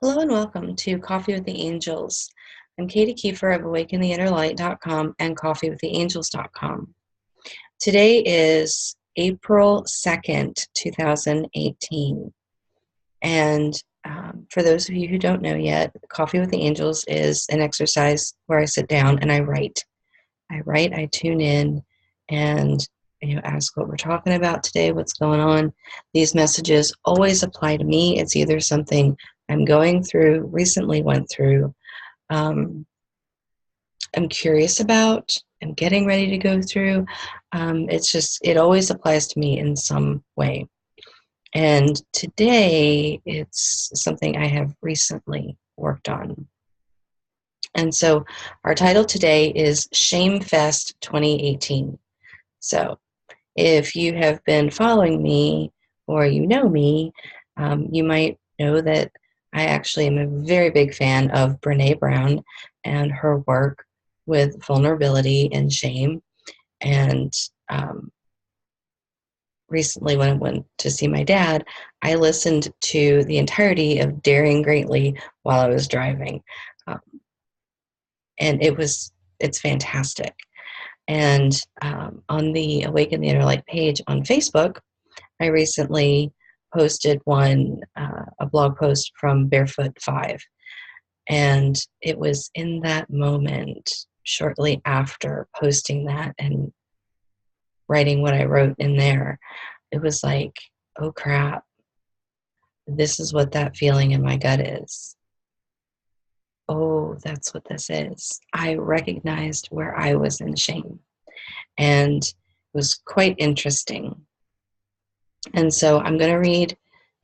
Hello and welcome to Coffee with the Angels. I'm Katie Kiefer of AwakenTheInnerLight.com and CoffeeWithTheAngels.com. Today is April 2nd, 2018. And for those of you who don't know yet, Coffee with the Angels is an exercise where I sit down and I write. I tune in and ask what we're talking about today, what's going on. These messages always apply to me. It's either something I'm going through, recently went through, I'm curious about, I'm getting ready to go through. It always applies to me in some way. And today it's something I have recently worked on. And so our title today is Shame Fest 2018. So if you have been following me or you know me, you might know that I actually am a very big fan of Brené Brown and her work with vulnerability and shame. And recently when I went to see my dad, I listened to the entirety of Daring Greatly while I was driving. Um, and it's fantastic. And on the Awaken the Inner Light page on Facebook, I recently posted a blog post from Barefoot 5. And it was in that moment, shortly after posting that and writing what I wrote in there, it was like, oh crap, this is what that feeling in my gut is. Oh, that's what this is. I recognized where I was in shame. And it was quite interesting. And so I'm going to read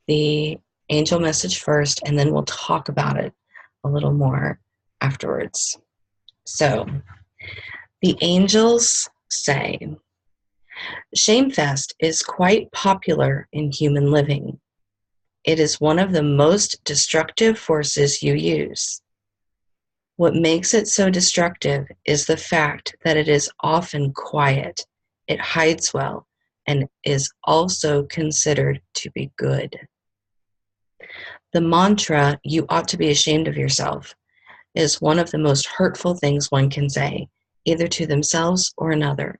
the angel message first, and then we'll talk about it a little more afterwards. So the angels say, Shamefest is quite popular in human living. It is one of the most destructive forces you use. What makes it so destructive is the fact that it is often quiet, it hides well, and is also considered to be good. The mantra, "you ought to be ashamed of yourself," is one of the most hurtful things one can say, either to themselves or another.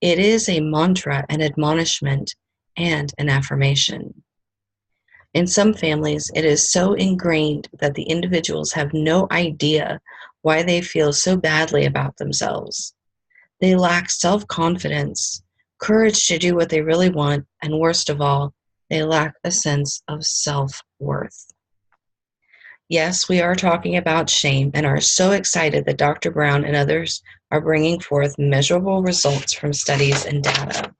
It is a mantra, an admonishment, and an affirmation. In some families, it is so ingrained that the individuals have no idea why they feel so badly about themselves. They lack self-confidence, courage to do what they really want, and worst of all, they lack a sense of self-worth. Yes, we are talking about shame and are so excited that Dr. Brown and others are bringing forth measurable results from studies and data.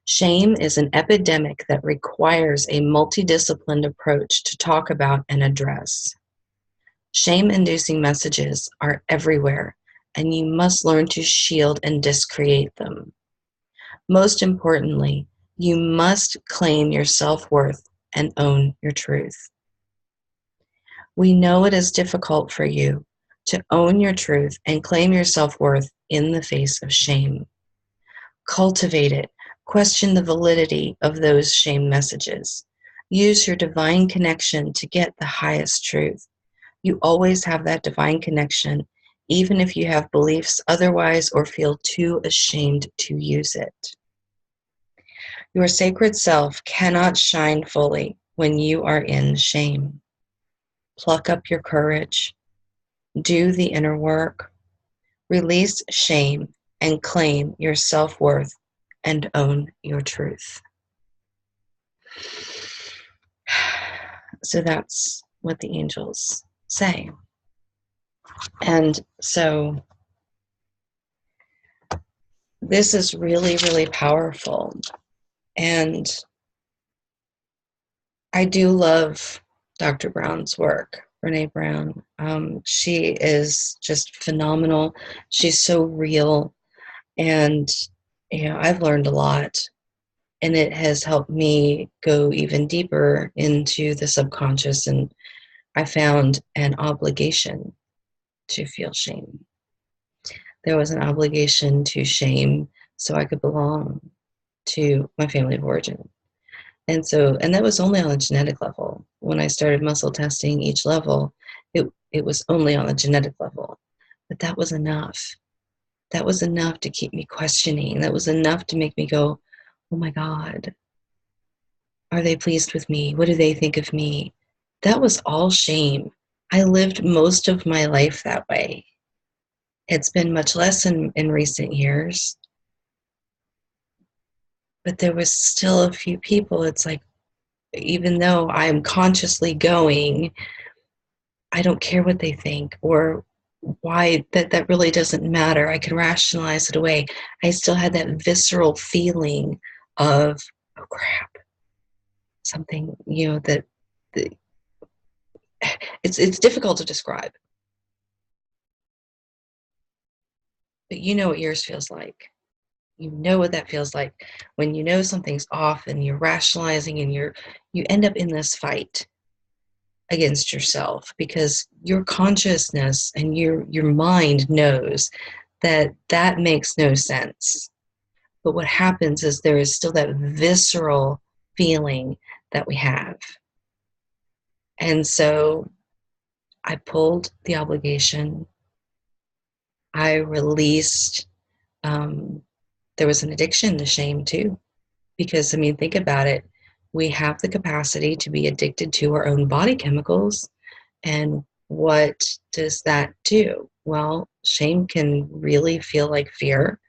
Shame is an epidemic that requires a multidisciplined approach to talk about and address. Shame-inducing messages are everywhere, and you must learn to shield and discreate them. Most importantly, you must claim your self-worth and own your truth. We know it is difficult for you to own your truth and claim your self-worth in the face of shame. Cultivate it. Question the validity of those shame messages. Use your divine connection to get the highest truth. You always have that divine connection, even if you have beliefs otherwise or feel too ashamed to use it. Your sacred self cannot shine fully when you are in shame. Pluck up your courage. Do the inner work. Release shame and claim your self-worth and own your truth. So that's what the angels say. And so this is really, really powerful. And I do love Dr. Brown's work, Brené Brown. She is just phenomenal. She's so real. And, I've learned a lot. And it has helped me go even deeper into the subconscious. And I found an obligation to feel shame. There was an obligation to shame so I could belong to my family of origin. And that was only on a genetic level. when I started muscle testing each level, it was only on the genetic level. But that was enough. That was enough to keep me questioning. That was enough to make me go, oh my God, are they pleased with me? What do they think of me? That was all shame. I lived most of my life that way. It's been much less in recent years, but there was still a few people. It's like, even though I'm consciously going, I don't care what they think or why. That really doesn't matter. I can rationalize it away. I still had that visceral feeling of, oh crap, something, that it's difficult to describe, but you know what yours feels like. You know what that feels like when you know something's off and you're rationalizing and you end up in this fight against yourself because your consciousness and your mind knows that that makes no sense. But what happens is there is still that visceral feeling that we have. And so I pulled the obligation. I released. There was an addiction to shame too. Because, I mean, think about it. We have the capacity to be addicted to our own body chemicals. And what does that do? Well, shame can really feel like fear.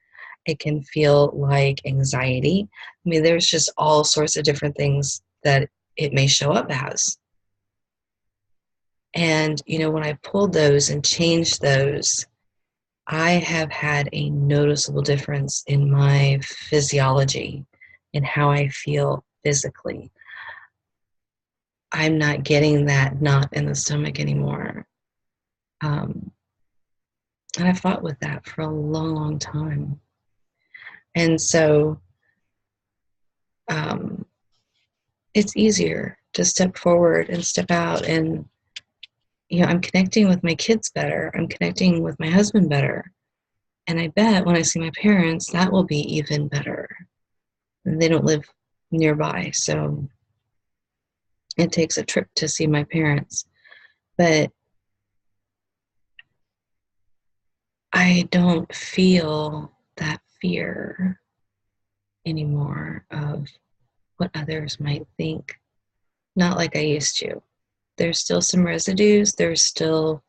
It can feel like anxiety. I mean, there's just all sorts of different things that it may show up as. And, when I pulled those and changed those, I have had a noticeable difference in my physiology, in how I feel physically. I'm not getting that knot in the stomach anymore. And I fought with that for a long, long time. And so it's easier to step forward and step out and, I'm connecting with my kids better. I'm connecting with my husband better. And I bet when I see my parents, that will be even better. And they don't live nearby, so it takes a trip to see my parents. But I don't feel that fear anymore of what others might think. Not like I used to. There's still some residues. There's still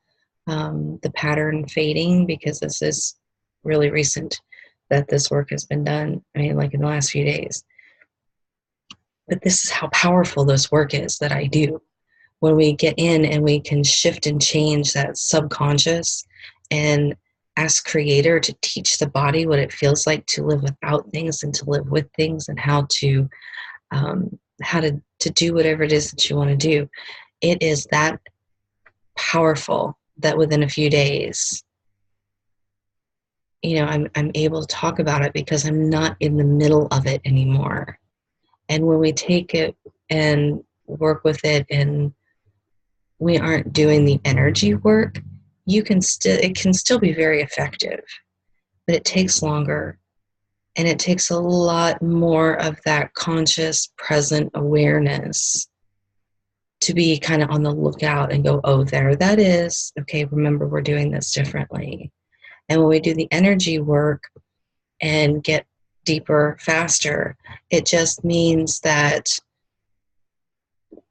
the pattern fading because this is really recent that this work has been done. I mean, like in the last few days. But this is how powerful this work is that I do. When we get in and we can shift and change that subconscious and ask Creator to teach the body what it feels like to live without things and to live with things, and how to do whatever it is that you want to do. It is that powerful that within a few days, I'm able to talk about it because I'm not in the middle of it anymore. And when we take it and work with it, and we aren't doing the energy work, it can still be very effective, but it takes longer. And it takes a lot more of that conscious, present awareness to be kind of on the lookout and go, oh, there that is. Okay, remember, we're doing this differently. And when we do the energy work and get deeper, faster, it just means that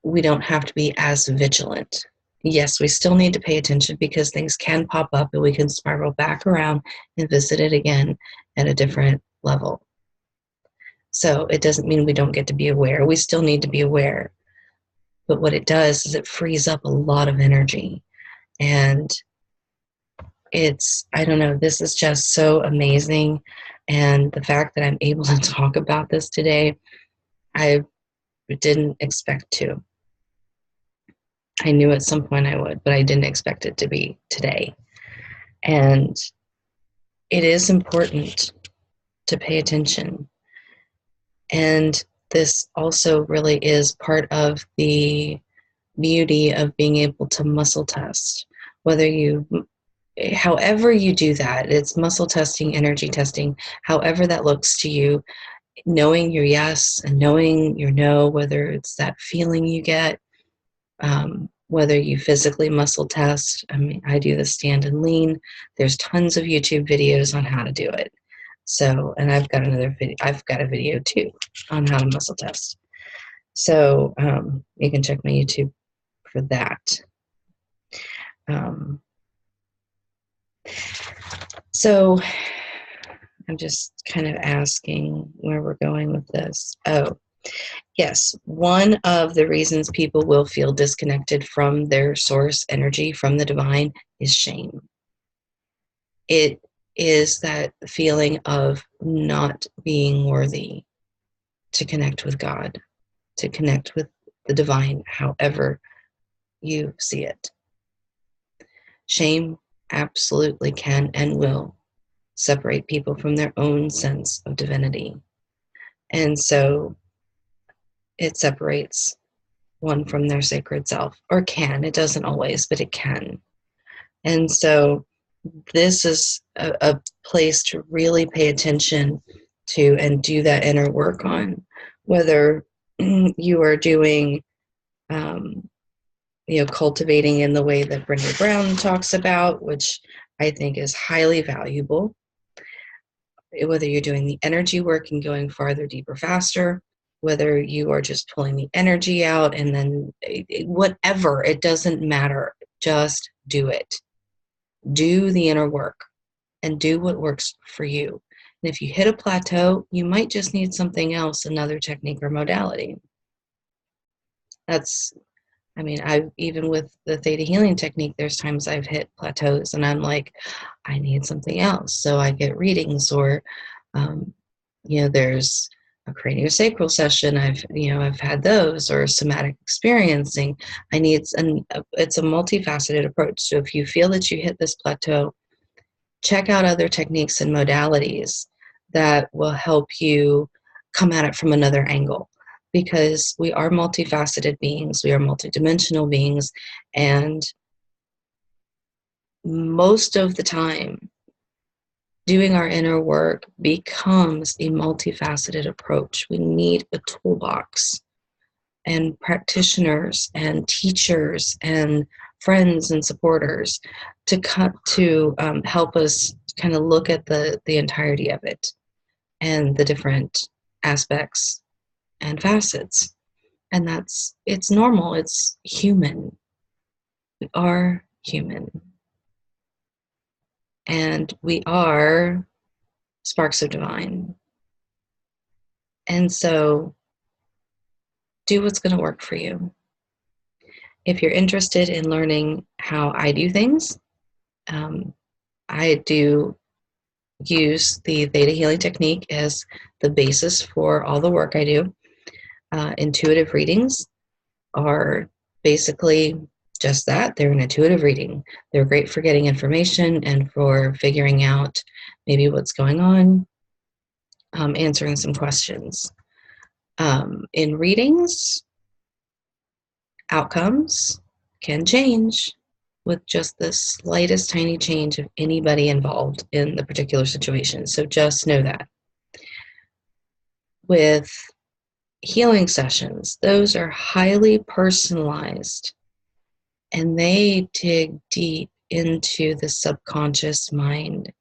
we don't have to be as vigilant. Yes, we still need to pay attention because things can pop up and we can spiral back around and visit it again at a different level. So it doesn't mean we don't get to be aware. We still need to be aware. But what it does is it frees up a lot of energy. And I don't know, this is just so amazing. And the fact that I'm able to talk about this today, I didn't expect to. I knew at some point I would, but I didn't expect it to be today. And it is important to pay attention. And this also really is part of the beauty of being able to muscle test. However you do that, it's muscle testing, energy testing, however that looks to you, knowing your yes and knowing your no, whether it's that feeling you get, Whether you physically muscle test, I mean, I do the stand and lean. There's tons of YouTube videos on how to do it. So, and I've got another video, I've got a video too on how to muscle test. So you can check my YouTube for that. So I'm just kind of asking where we're going with this. Oh, yes. One of the reasons people will feel disconnected from their source energy, from the divine, is shame. It is that feeling of not being worthy to connect with God, to connect with the divine, however you see it. Shame absolutely can and will separate people from their own sense of divinity. And so it separates one from their sacred self, or can. It doesn't always, but it can. And so this is a place to really pay attention to and do that inner work on, whether you are doing, cultivating in the way that Brene Brown talks about, which I think is highly valuable, whether you're doing the energy work and going farther, deeper, faster, whether you are just pulling the energy out and then whatever, it doesn't matter. Just do it. Do the inner work and do what works for you. And if you hit a plateau, you might just need something else, another technique or modality. Even with the theta healing technique, there's times I've hit plateaus and I'm like, I need something else. So I get readings, or, there's a craniosacral session. I've had those, or somatic experiencing. It's a multifaceted approach. So if you feel that you hit this plateau, check out other techniques and modalities that will help you come at it from another angle. Because we are multifaceted beings, we are multidimensional beings, and most of the time, doing our inner work becomes a multifaceted approach. We need a toolbox, and practitioners and teachers and friends and supporters to help us kind of look at the entirety of it and the different aspects and facets. And it's normal. It's human. We are human. And we are sparks of divine. And so do what's going to work for you. If you're interested in learning how I do things, I do use the theta healing technique as the basis for all the work I do. Intuitive readings are basically just that. They're an intuitive reading. They're great for getting information and for figuring out maybe what's going on, answering some questions. In readings, outcomes can change with just the slightest tiny change of anybody involved in the particular situation. So just know that. With healing sessions, those are highly personalized, and they dig deep into the subconscious mind,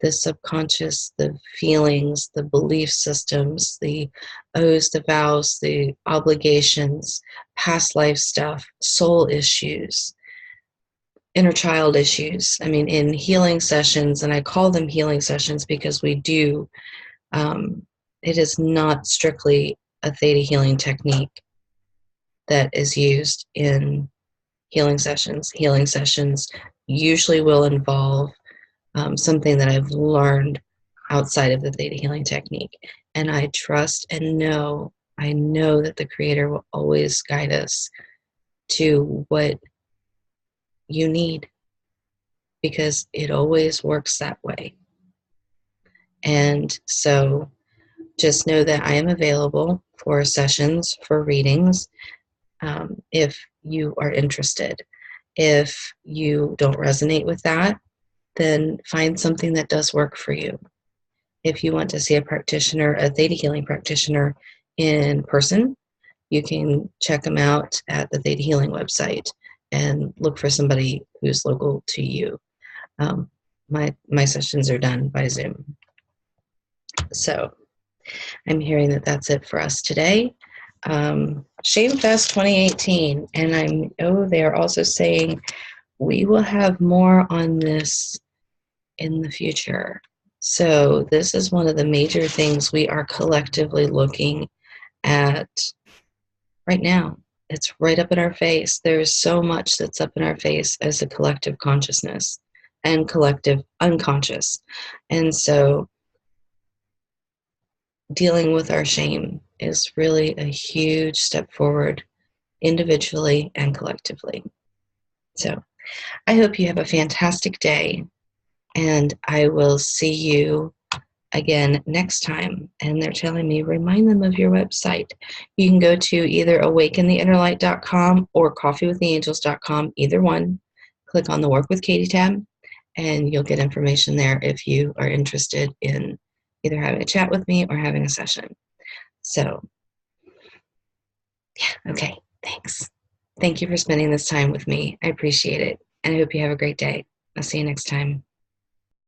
the subconscious, the feelings, the belief systems, the oaths, the vows, the obligations, past life stuff, soul issues, inner child issues. In healing sessions, and I call them healing sessions because we do, it is not strictly a theta healing technique that is used in healing sessions. Healing sessions usually will involve something that I've learned outside of the theta healing technique. And I trust and I know that the Creator will always guide us to what you need, because it always works that way. And so just know that I am available for sessions, for readings, if you are interested. If you don't resonate with that, then find something that does work for you. If you want to see a practitioner, a theta healing practitioner in person, you can check them out at the Theta Healing website and look for somebody who's local to you. My sessions are done by Zoom. So I'm hearing that that's it for us today. Shame Fest 2018, and they are also saying we will have more on this in the future. So this is one of the major things we are collectively looking at right now. It's right up in our face. There's so much that's up in our face as a collective consciousness and collective unconscious. And so dealing with our shame is really a huge step forward individually and collectively. So I hope you have a fantastic day, and I will see you again next time. And they're telling me, remind them of your website. You can go to either awakentheinnerlight.com or coffeewiththeangels.com, either one. Click on the Work with Katie tab, and you'll get information there if you are interested in either having a chat with me or having a session. So, yeah, okay, thanks. Thank you for spending this time with me. I appreciate it, and I hope you have a great day. I'll see you next time.